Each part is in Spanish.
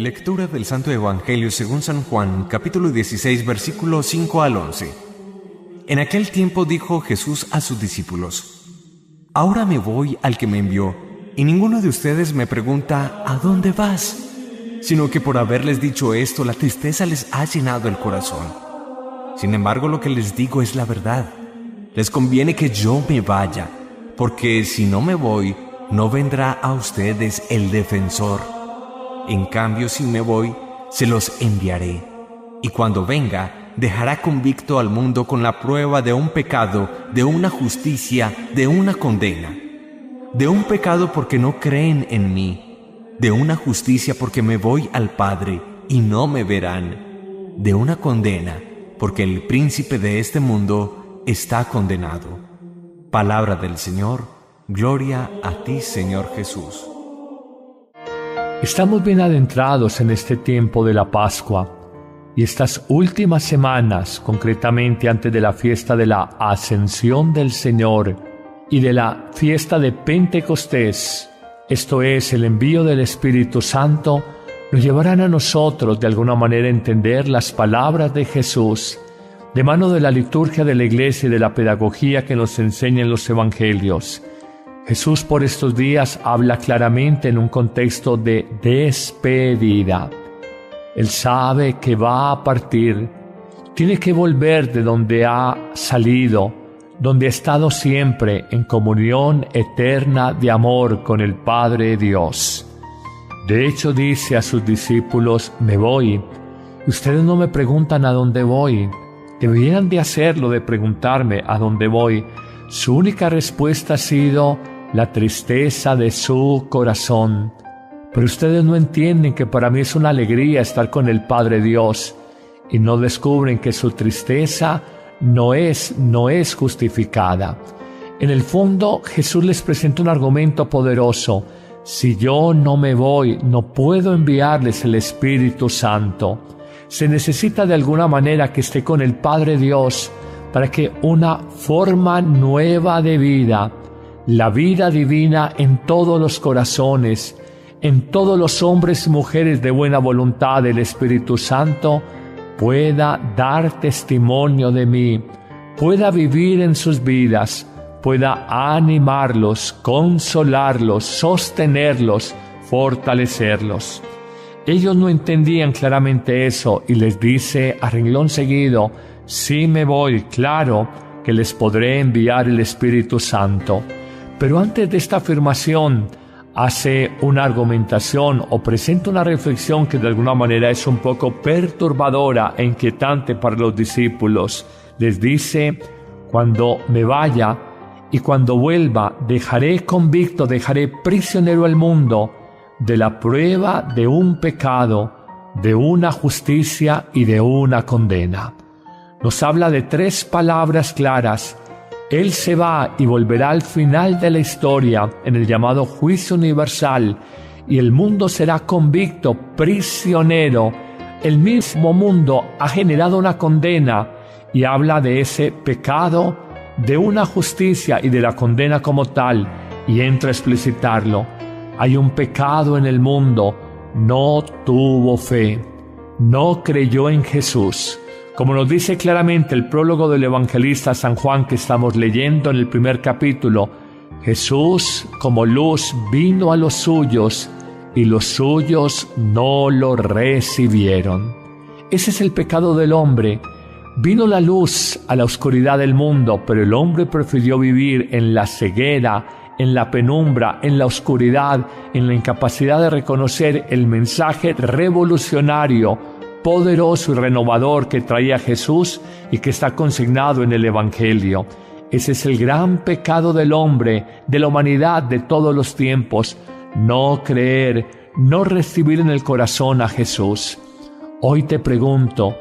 Lectura del Santo Evangelio según San Juan, capítulo 16, versículos 5 al 11. En aquel tiempo dijo Jesús a sus discípulos: Ahora me voy al que me envió, y ninguno de ustedes me pregunta ¿a dónde vas? Sino que por haberles dicho esto, la tristeza les ha llenado el corazón. Sin embargo, lo que les digo es la verdad. Les conviene que yo me vaya, porque si no me voy, no vendrá a ustedes el defensor. En cambio, si me voy, se los enviaré. Y cuando venga, dejará convicto al mundo con la prueba de un pecado, de una justicia, de una condena. De un pecado porque no creen en mí. De una justicia porque me voy al Padre y no me verán. De una condena porque el príncipe de este mundo está condenado. Palabra del Señor. Gloria a ti, Señor Jesús. Estamos bien adentrados en este tiempo de la Pascua y estas últimas semanas, concretamente antes de la fiesta de la Ascensión del Señor y de la fiesta de Pentecostés, esto es, el envío del Espíritu Santo, nos llevarán a nosotros de alguna manera a entender las palabras de Jesús, de mano de la liturgia de la Iglesia y de la pedagogía que nos enseñan los Evangelios. Jesús por estos días habla claramente en un contexto de despedida. Él sabe que va a partir, tiene que volver de donde ha salido, donde ha estado siempre en comunión eterna de amor con el Padre Dios. De hecho, dice a sus discípulos: me voy. Ustedes no me preguntan a dónde voy. Deberían de hacerlo, de preguntarme a dónde voy. Su única respuesta ha sido la tristeza de su corazón. Pero ustedes no entienden que para mí es una alegría estar con el Padre Dios, y no descubren que su tristeza no es justificada. En el fondo, Jesús les presenta un argumento poderoso. Si yo no me voy, no puedo enviarles el Espíritu Santo. Se necesita de alguna manera que esté con el Padre Dios para que una forma nueva de vida, la vida divina en todos los corazones, en todos los hombres y mujeres de buena voluntad del Espíritu Santo, pueda dar testimonio de mí, pueda vivir en sus vidas, pueda animarlos, consolarlos, sostenerlos, fortalecerlos. Ellos no entendían claramente eso y les dice a renglón seguido: sí me voy, claro que les podré enviar el Espíritu Santo. Pero antes de esta afirmación hace una argumentación o presenta una reflexión que de alguna manera es un poco perturbadora e inquietante para los discípulos. Les dice: cuando me vaya y cuando vuelva, dejaré convicto, dejaré prisionero al mundo de la prueba de un pecado, de una justicia y de una condena. Nos habla de tres palabras claras. Él se va y volverá al final de la historia en el llamado juicio universal, y el mundo será convicto, prisionero. El mismo mundo ha generado una condena y habla de ese pecado, de una justicia y de la condena como tal, y entra a explicitarlo. Hay un pecado en el mundo: no tuvo fe, no creyó en Jesús. Como nos dice claramente el prólogo del evangelista San Juan que estamos leyendo en el primer capítulo, Jesús como luz vino a los suyos y los suyos no lo recibieron. Ese es el pecado del hombre. Vino la luz a la oscuridad del mundo, pero el hombre prefirió vivir en la ceguera, en la penumbra, en la oscuridad, en la incapacidad de reconocer el mensaje revolucionario, poderoso y renovador que traía Jesús y que está consignado en el Evangelio. Ese es el gran pecado del hombre, de la humanidad de todos los tiempos: no creer, no recibir en el corazón a Jesús. Hoy te pregunto: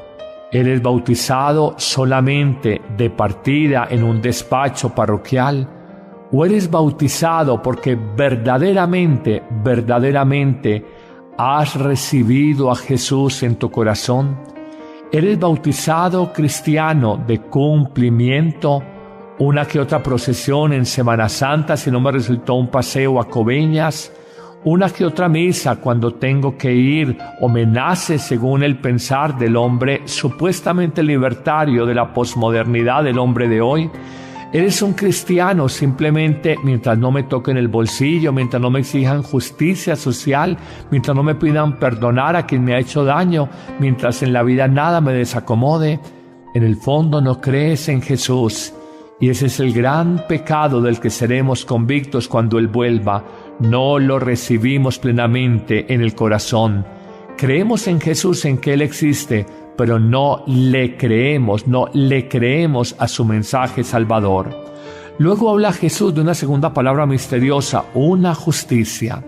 ¿eres bautizado solamente de partida en un despacho parroquial? ¿O eres bautizado porque verdaderamente has recibido a Jesús en tu corazón? ¿Eres bautizado cristiano de cumplimiento? Una que otra procesión en Semana Santa si no me resultó un paseo a Coveñas, una que otra misa cuando tengo que ir, o me nace según el pensar del hombre supuestamente libertario de la posmodernidad del hombre de hoy. Eres un cristiano simplemente mientras no me toquen el bolsillo, mientras no me exijan justicia social, mientras no me pidan perdonar a quien me ha hecho daño, mientras en la vida nada me desacomode. En el fondo no crees en Jesús, y ese es el gran pecado del que seremos convictos cuando Él vuelva. No lo recibimos plenamente en el corazón. Creemos en Jesús, en que Él existe, pero no le creemos a su mensaje salvador. Luego habla Jesús de una segunda palabra misteriosa, una justicia.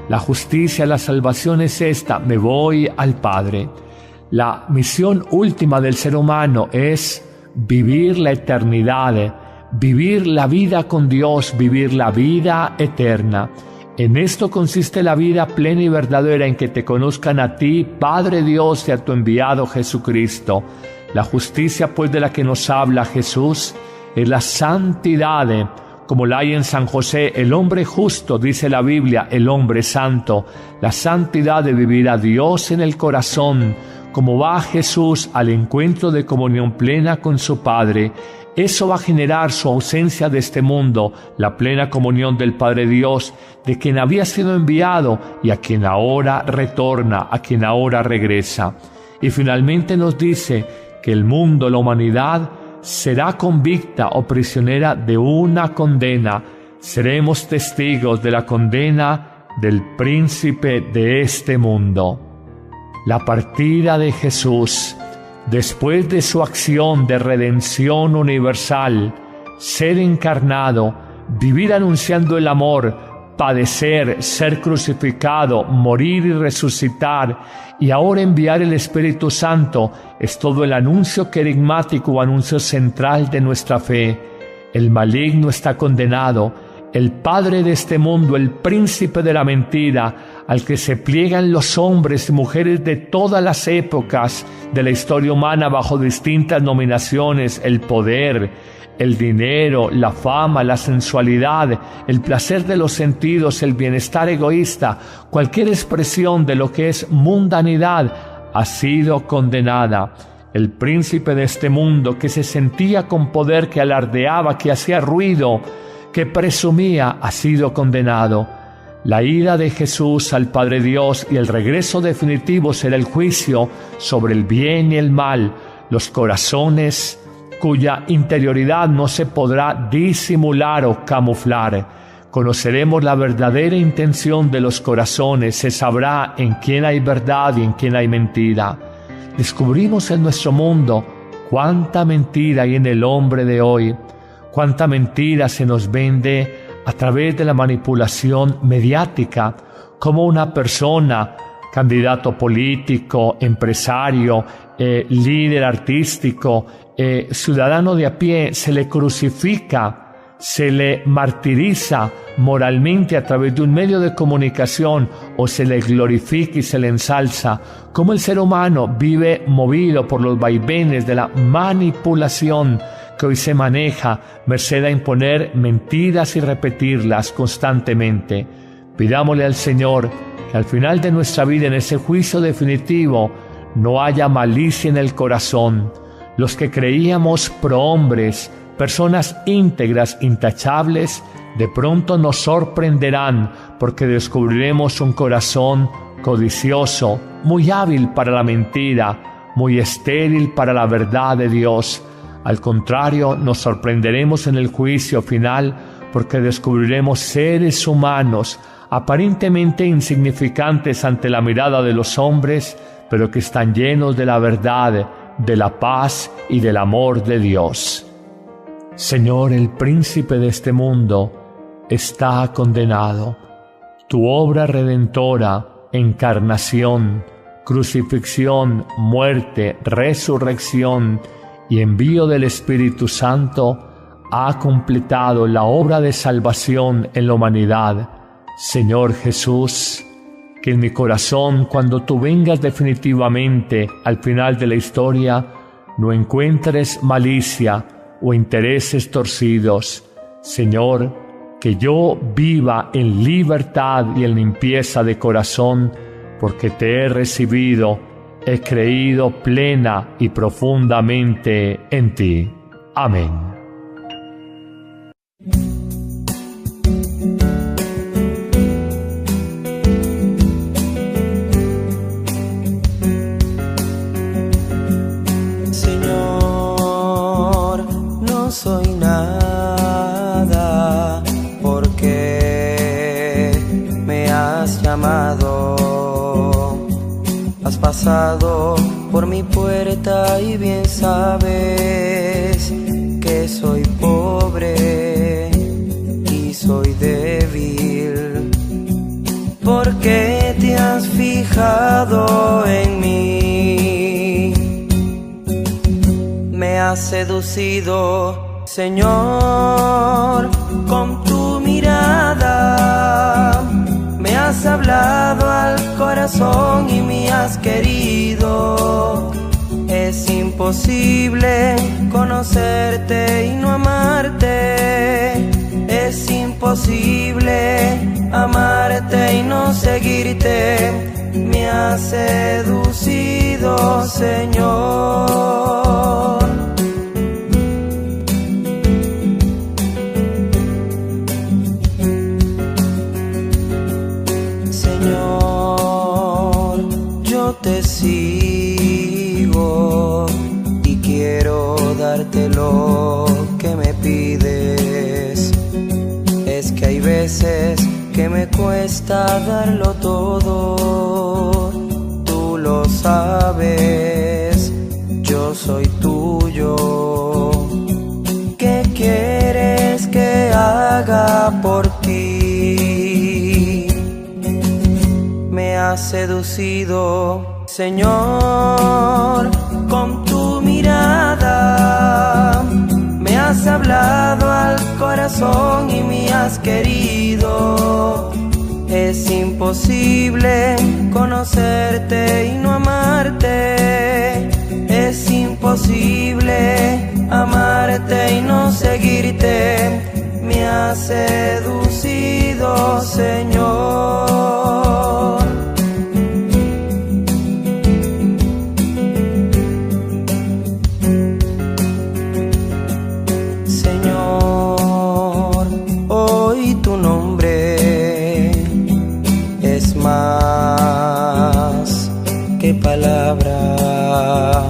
La justicia, la salvación es esta: me voy al Padre. La misión última del ser humano es vivir la eternidad, vivir la vida con Dios, vivir la vida eterna. En esto consiste la vida plena y verdadera, en que te conozcan a ti, Padre Dios, y a tu enviado Jesucristo. La justicia, pues, de la que nos habla Jesús es la santidad, como la hay en San José, el hombre justo, dice la Biblia, el hombre santo. La santidad de vivir a Dios en el corazón, como va Jesús al encuentro de comunión plena con su Padre. Eso va a generar su ausencia de este mundo, la plena comunión del Padre Dios, de quien había sido enviado y a quien ahora retorna, a quien ahora regresa. Y finalmente nos dice que el mundo, la humanidad, será convicta o prisionera de una condena. Seremos testigos de la condena del príncipe de este mundo. La partida de Jesús, después de su acción de redención universal, ser encarnado, vivir anunciando el amor, padecer, ser crucificado, morir y resucitar, y ahora enviar el Espíritu Santo, es todo el anuncio querigmático o anuncio central de nuestra fe. El maligno está condenado, el padre de este mundo, el príncipe de la mentira, al que se pliegan los hombres y mujeres de todas las épocas de la historia humana bajo distintas nominaciones: el poder, el dinero, la fama, la sensualidad, el placer de los sentidos, el bienestar egoísta, cualquier expresión de lo que es mundanidad ha sido condenada. El príncipe de este mundo, que se sentía con poder, que alardeaba, que hacía ruido, que presumía, ha sido condenado. La ira de Jesús al Padre Dios y el regreso definitivo será el juicio sobre el bien y el mal, los corazones cuya interioridad no se podrá disimular o camuflar. Conoceremos la verdadera intención de los corazones, se sabrá en quién hay verdad y en quién hay mentira. Descubrimos en nuestro mundo cuánta mentira hay en el hombre de hoy, cuánta mentira se nos vende a través de la manipulación mediática, como una persona, candidato político, empresario, líder artístico, ciudadano de a pie, se le crucifica, se le martiriza moralmente a través de un medio de comunicación, o se le glorifica y se le ensalza. Como el ser humano vive movido por los vaivenes de la manipulación que hoy se maneja merced a imponer mentiras y repetirlas constantemente. Pidámosle al Señor que al final de nuestra vida, en ese juicio definitivo, no haya malicia en el corazón. Los que creíamos prohombres, personas íntegras, intachables, de pronto nos sorprenderán, porque descubriremos un corazón codicioso, muy hábil para la mentira, muy estéril para la verdad de Dios. Al contrario, nos sorprenderemos en el juicio final, porque descubriremos seres humanos aparentemente insignificantes ante la mirada de los hombres, pero que están llenos de la verdad, de la paz y del amor de Dios. Señor, el príncipe de este mundo está condenado. Tu obra redentora, encarnación, crucifixión, muerte, resurrección y envío del Espíritu Santo ha completado la obra de salvación en la humanidad. Señor Jesús, que en mi corazón, cuando tú vengas definitivamente al final de la historia, no encuentres malicia o intereses torcidos. Señor, que yo viva en libertad y en limpieza de corazón, porque te he recibido, he creído plena y profundamente en ti. Amén. Señor, no soy nada, porque me has llamado. Has pasado por mi puerta y bien sabes que soy pobre y soy débil, porque te has fijado en mí. Me has seducido, Señor, con tu mirada. Me has hablado al corazón y me has querido. Es imposible conocerte y no amarte. Es imposible amarte y no seguirte. Me has seducido, Señor. Señor, yo te sigo y quiero darte lo que me pides. Es que hay veces que me cuesta darlo todo. Tú lo sabes, yo soy tuyo. ¿Qué quieres que haga por ti? Me has seducido, Señor, con tu mirada. Me has hablado al corazón y me has querido. Es imposible conocerte y no amarte. Es imposible amarte y no seguirte. Me has seducido, Señor. Señor, hoy tu nombre es más que palabra.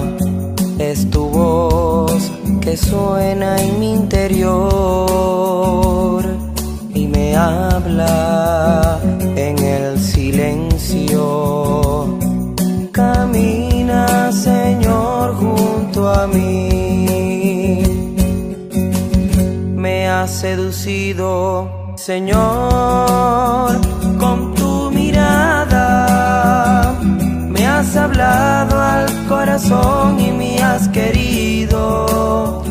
Es tu voz que suena en mi interior y me habla en el silencio. Camina, Señor, junto a mí. Me has seducido, Señor, con tu mirada. Me has hablado al corazón y me has querido.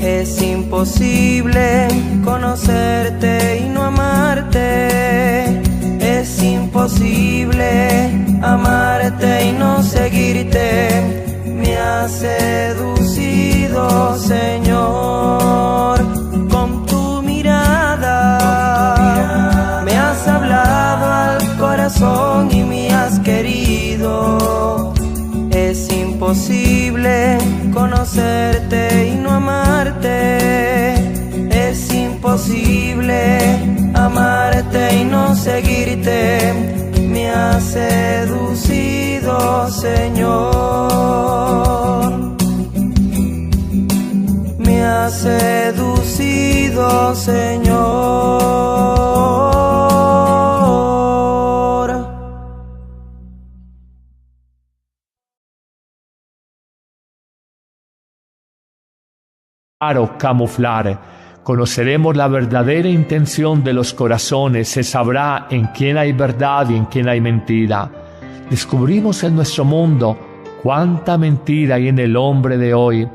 Es imposible conocerte y no amarte. Es imposible amarte y no seguirte. Me has seducido, Señor, con tu mirada. Me has hablado al corazón y me has querido. Es imposible conocerte y no amarte. Es imposible amarte y no seguirte. Me has seducido, Señor. Me has seducido, Señor. Camuflar. Conoceremos la verdadera intención de los corazones, se sabrá en quién hay verdad y en quién hay mentira. Descubrimos en nuestro mundo cuánta mentira hay en el hombre de hoy,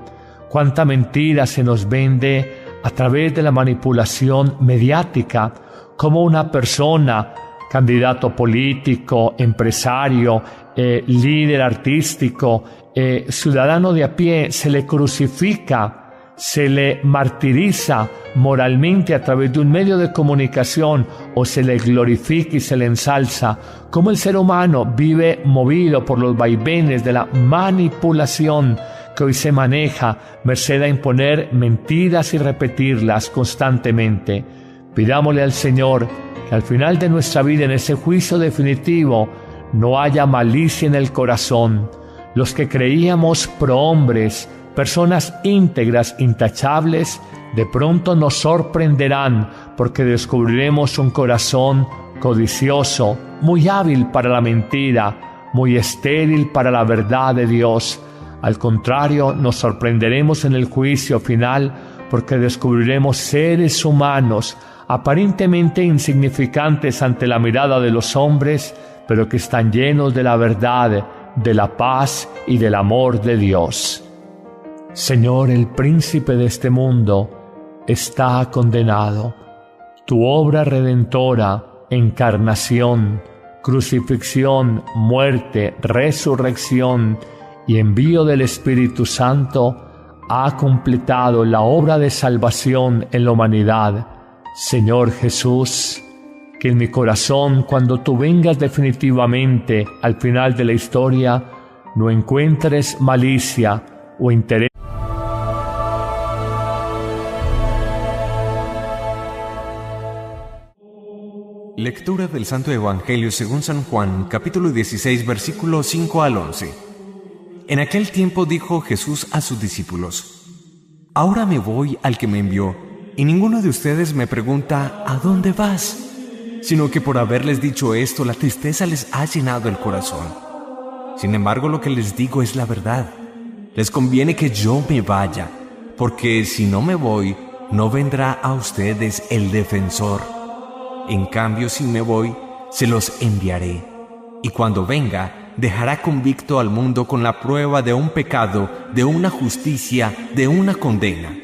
cuánta mentira se nos vende a través de la manipulación mediática, como una persona, candidato político, empresario, líder artístico, ciudadano de a pie, se le crucifica se le martiriza moralmente a través de un medio de comunicación o se le glorifica y se le ensalza, cómo el ser humano vive movido por los vaivenes de la manipulación que hoy se maneja merced a imponer mentiras y repetirlas constantemente. Pidámosle al Señor que al final de nuestra vida, en ese juicio definitivo, no haya malicia en el corazón. Los que creíamos prohombres, personas íntegras, intachables, de pronto nos sorprenderán porque descubriremos un corazón codicioso, muy hábil para la mentira, muy estéril para la verdad de Dios. Al contrario, nos sorprenderemos en el juicio final porque descubriremos seres humanos aparentemente insignificantes ante la mirada de los hombres, pero que están llenos de la verdad, de la paz y del amor de Dios. Señor, el príncipe de este mundo está condenado. Tu obra redentora, encarnación, crucifixión, muerte, resurrección y envío del Espíritu Santo ha completado la obra de salvación en la humanidad. Señor Jesús, que en mi corazón, cuando tú vengas definitivamente al final de la historia, no encuentres malicia o interés. Lectura del Santo Evangelio según San Juan, capítulo 16, versículos 5 al 11. En aquel tiempo dijo Jesús a sus discípulos: Ahora me voy al que me envió, y ninguno de ustedes me pregunta ¿a dónde vas? Sino que por haberles dicho esto, la tristeza les ha llenado el corazón. Sin embargo, lo que les digo es la verdad. Les conviene que yo me vaya, porque si no me voy, no vendrá a ustedes el defensor. En cambio, si me voy, se los enviaré. Y cuando venga, dejará convicto al mundo con la prueba de un pecado, de una justicia, de una condena.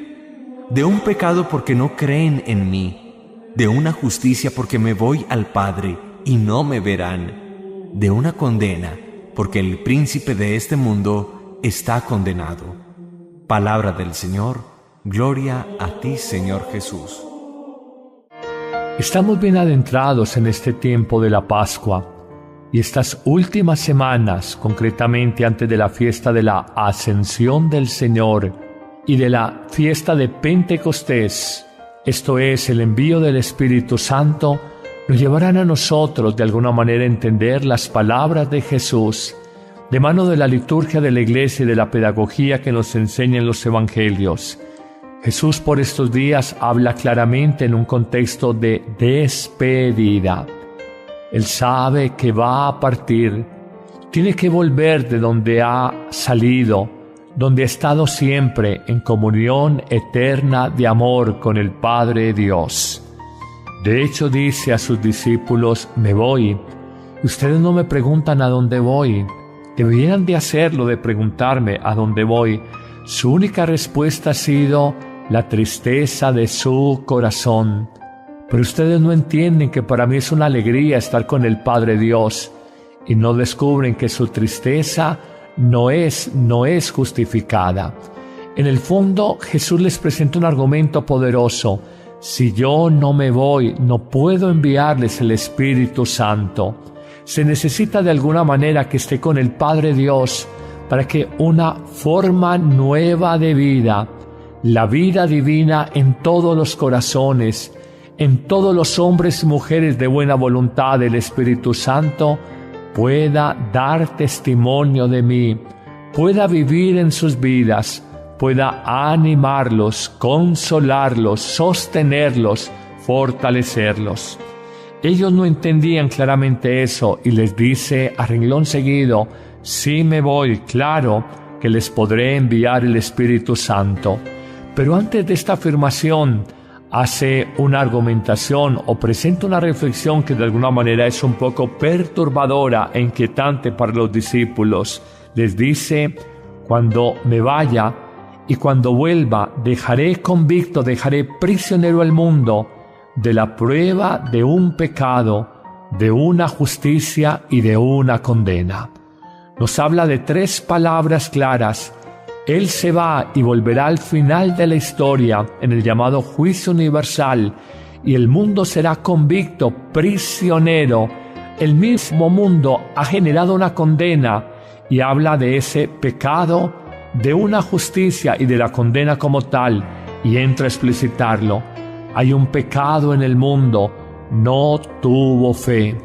De un pecado porque no creen en mí. De una justicia porque me voy al Padre y no me verán. De una condena porque el príncipe de este mundo está condenado. Palabra del Señor. Gloria a ti, Señor Jesús. Estamos bien adentrados en este tiempo de la Pascua y estas últimas semanas, concretamente antes de la fiesta de la Ascensión del Señor y de la fiesta de Pentecostés, esto es, el envío del Espíritu Santo, nos llevarán a nosotros de alguna manera a entender las palabras de Jesús, de mano de la liturgia de la Iglesia y de la pedagogía que nos enseñan los Evangelios. Jesús por estos días habla claramente en un contexto de despedida. Él sabe que va a partir, tiene que volver de donde ha salido, donde ha estado siempre en comunión eterna de amor con el Padre Dios. De hecho, dice a sus discípulos: me voy. Y ustedes no me preguntan a dónde voy. Deberían de hacerlo, de preguntarme a dónde voy. Su única respuesta ha sido la tristeza de su corazón. Pero ustedes no entienden que para mí es una alegría estar con el Padre Dios, y no descubren que su tristeza no es justificada. En el fondo, Jesús les presenta un argumento poderoso. Si yo no me voy, no puedo enviarles el Espíritu Santo. Se necesita de alguna manera que esté con el Padre Dios para que una forma nueva de vida, la vida divina en todos los corazones, en todos los hombres y mujeres de buena voluntad del Espíritu Santo, pueda dar testimonio de mí, pueda vivir en sus vidas, pueda animarlos, consolarlos, sostenerlos, fortalecerlos. Ellos no entendían claramente eso y les dice a renglón seguido: sí me voy, claro que les podré enviar el Espíritu Santo. Pero antes de esta afirmación hace una argumentación o presenta una reflexión que de alguna manera es un poco perturbadora e inquietante para los discípulos. Les dice: cuando me vaya y cuando vuelva, dejaré convicto, dejaré prisionero al mundo de la prueba de un pecado, de una justicia y de una condena. Nos habla de tres palabras claras: Él se va y volverá al final de la historia en el llamado juicio universal y el mundo será convicto, prisionero. El mismo mundo ha generado una condena y habla de ese pecado, de una justicia y de la condena como tal, y entra a explicitarlo. Hay un pecado en el mundo, no tuvo fe,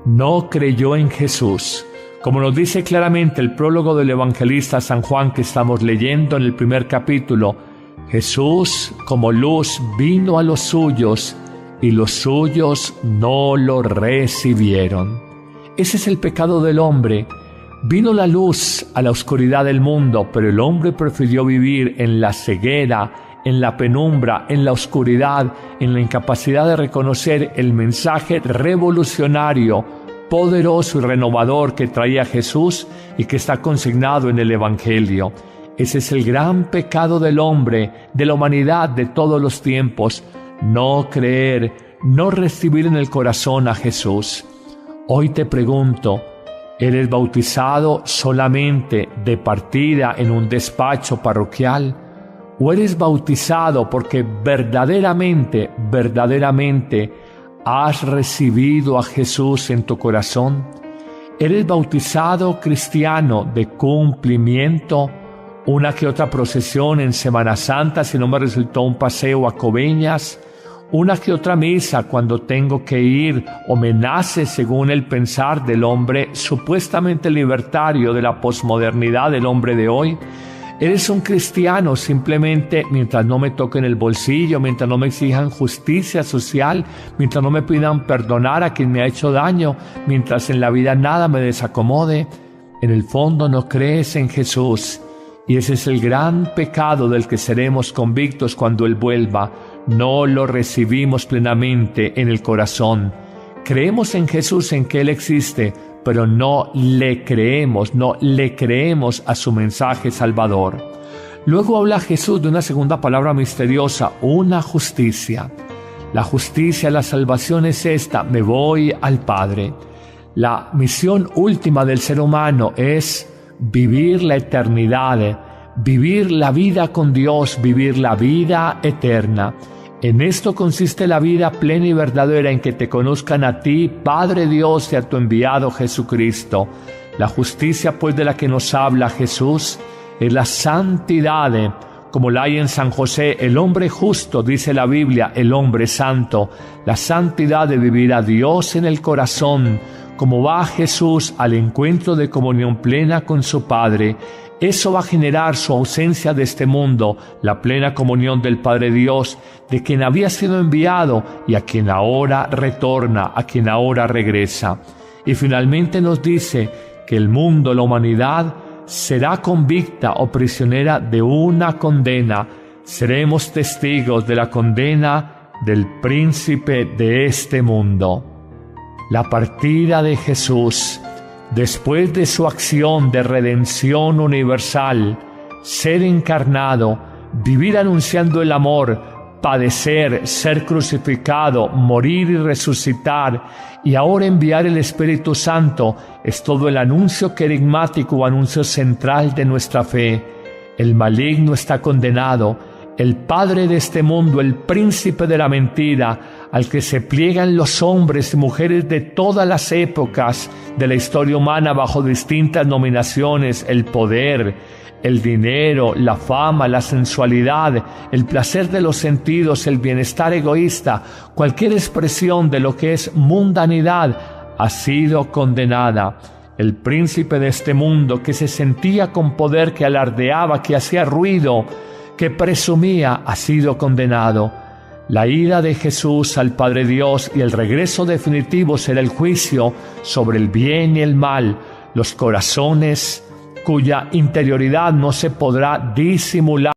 no creyó en Jesús. Como nos dice claramente el prólogo del evangelista San Juan que estamos leyendo en el primer capítulo, Jesús como luz vino a los suyos y los suyos no lo recibieron. Ese es el pecado del hombre. Vino la luz a la oscuridad del mundo, pero el hombre prefirió vivir en la ceguera, en la penumbra, en la oscuridad, en la incapacidad de reconocer el mensaje revolucionario, poderoso y renovador que traía Jesús y que está consignado en el Evangelio. Ese es el gran pecado del hombre, de la humanidad de todos los tiempos: no creer, no recibir en el corazón a Jesús. Hoy te pregunto, ¿eres bautizado solamente de partida en un despacho parroquial? ¿O eres bautizado porque verdaderamente has recibido a Jesús en tu corazón? ¿Eres bautizado cristiano de cumplimiento? Una que otra procesión en Semana Santa si no me resultó un paseo a Coveñas, una que otra misa cuando tengo que ir, o me nace según el pensar del hombre supuestamente libertario de la posmodernidad del hombre de hoy. Eres un cristiano simplemente mientras no me toquen el bolsillo, mientras no me exijan justicia social, mientras no me pidan perdonar a quien me ha hecho daño, mientras en la vida nada me desacomode. En el fondo no crees en Jesús, y ese es el gran pecado del que seremos convictos cuando Él vuelva. No lo recibimos plenamente en el corazón. Creemos en Jesús, en que Él existe, pero no le creemos a su mensaje salvador. Luego habla Jesús de una segunda palabra misteriosa, una justicia. La justicia, la salvación es esta: me voy al Padre. La misión última del ser humano es vivir la eternidad, vivir la vida con Dios, vivir la vida eterna. En esto consiste la vida plena y verdadera, en que te conozcan a ti, Padre Dios, y a tu enviado Jesucristo. La justicia, pues, de la que nos habla Jesús es la santidad, como la hay en San José, el hombre justo, dice la Biblia, el hombre santo. La santidad de vivir a Dios en el corazón, como va Jesús al encuentro de comunión plena con su Padre. Eso va a generar su ausencia de este mundo, la plena comunión del Padre Dios, de quien había sido enviado y a quien ahora retorna, a quien ahora regresa. Y finalmente nos dice que el mundo, la humanidad, será convicta o prisionera de una condena. Seremos testigos de la condena del príncipe de este mundo. La partida de Jesús, después de su acción de redención universal, ser encarnado, vivir anunciando el amor, padecer, ser crucificado, morir y resucitar, y ahora enviar el Espíritu Santo, es todo el anuncio querigmático o anuncio central de nuestra fe. El maligno está condenado, el padre de este mundo, el príncipe de la mentira, al que se pliegan los hombres y mujeres de todas las épocas de la historia humana bajo distintas nominaciones: el poder, el dinero, la fama, la sensualidad, el placer de los sentidos, el bienestar egoísta, cualquier expresión de lo que es mundanidad ha sido condenada. El príncipe de este mundo, que se sentía con poder, que alardeaba, que hacía ruido, que presumía, ha sido condenado. La ida de Jesús al Padre Dios y el regreso definitivo será el juicio sobre el bien y el mal, los corazones cuya interioridad no se podrá disimular.